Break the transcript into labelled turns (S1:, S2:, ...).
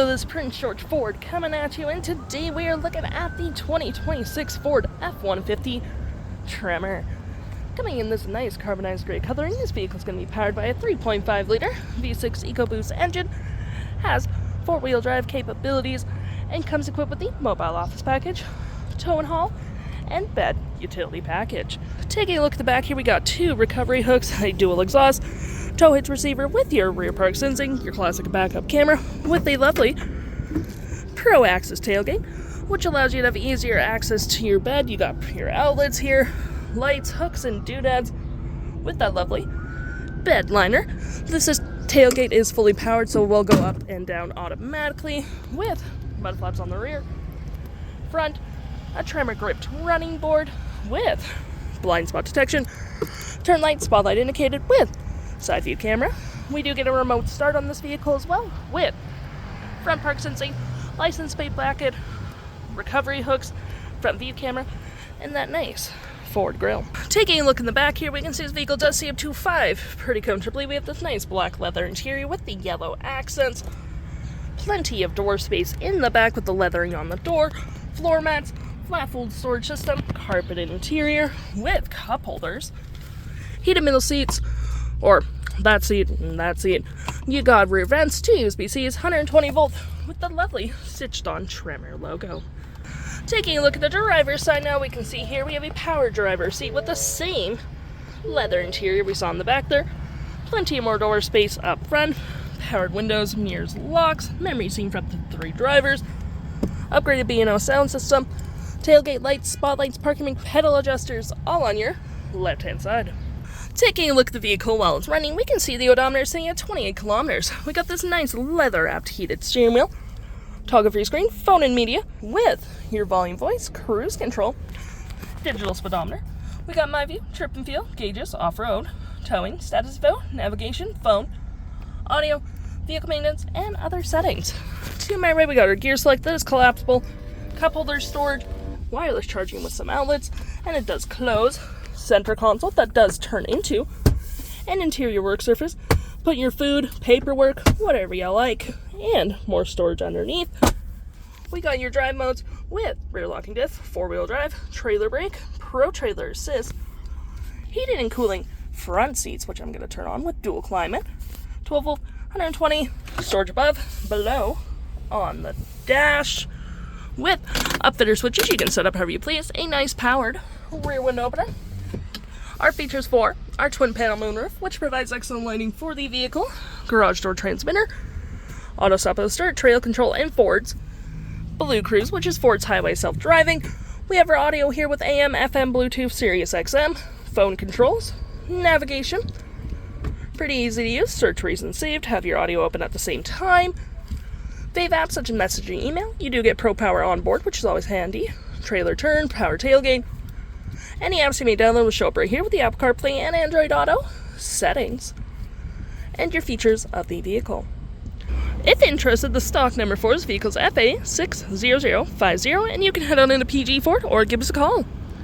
S1: Hello, this is Prince George Ford coming at you, and today we are looking at the 2026 Ford F-150 Tremor. Coming in this nice carbonized gray coloring, this vehicle is going to be powered by a 3.5 liter V6 EcoBoost engine, has 4-wheel drive capabilities, and comes equipped with the mobile office package, tow and haul, and bed utility package. Taking a look at the back here, we got 2 recovery hooks, a dual exhaust, tow hitch receiver with your rear park sensing, your classic backup camera with a lovely Pro Access tailgate, which allows you to have easier access to your bed. You got your outlets here, lights, hooks, and doodads with that lovely bed liner. Tailgate is fully powered, so it will go up and down automatically with mud flaps on the rear. Front, a Tremor gripped running board with blind spot detection, turn light, spotlight indicated with Sideview camera. We do get a remote start on this vehicle as well with front park sensing, license plate bracket, recovery hooks, front view camera, and that nice Ford grille. Taking a look in the back here, we can see this vehicle does see up to 5 pretty comfortably. We have this nice black leather interior with the yellow accents, plenty of door space in the back with the leathering on the door, floor mats, flat fold storage system, carpeted interior with cup holders, heated middle seats, or that seat and that seat. You got rear vents, 2 USB-Cs, 120 volt with the lovely stitched on Tremor logo. Taking a look at the driver's side now, we can see here we have a power driver's seat with the same leather interior we saw in the back there. Plenty more door space up front, powered windows, mirrors, locks, memory seat for up to 3 drivers, upgraded B&O sound system, tailgate lights, spotlights, parking brake, pedal adjusters, all on your left-hand side. Taking a look at the vehicle while it's running, we can see the odometer sitting at 28 kilometers. We got this nice leather-wrapped heated steering wheel, toggle-free screen, phone and media with your volume, voice, cruise control, digital speedometer. We got my view, trip and feel, gauges, off-road, towing, status info, navigation, phone, audio, vehicle maintenance, and other settings. To my right, we got our gear select that is collapsible, cup holder storage, wireless charging with some outlets, and it does close. Center console that does turn into an interior work surface. Put your food, paperwork, whatever you like, and more storage underneath. We got your drive modes with rear locking diff, 4-wheel drive, trailer brake, pro trailer assist, heated and cooling front seats, which I'm going to turn on with dual climate, 12 volt, 120, storage above, below, on the dash, with Upfitter Switches you can set up however you please, a nice powered rear window opener. Our features for our twin panel moonroof, which provides excellent lighting for the vehicle, garage door transmitter, auto stop and start, trail control, and Ford's BlueCruise, which is Ford's highway self-driving. We have our audio here with AM, FM, Bluetooth, Sirius XM, phone controls, navigation, pretty easy to use, search reason saved, have your audio open at the same time, Fave apps such as messaging, email. You do get Pro Power on board, which is always handy, trailer turn, power tailgate. Any apps you may download will show up right here with the Apple CarPlay and Android Auto, settings, and your features of the vehicle. If interested, the stock number for this vehicle is FA60050, and you can head on into PG Ford or give us a call.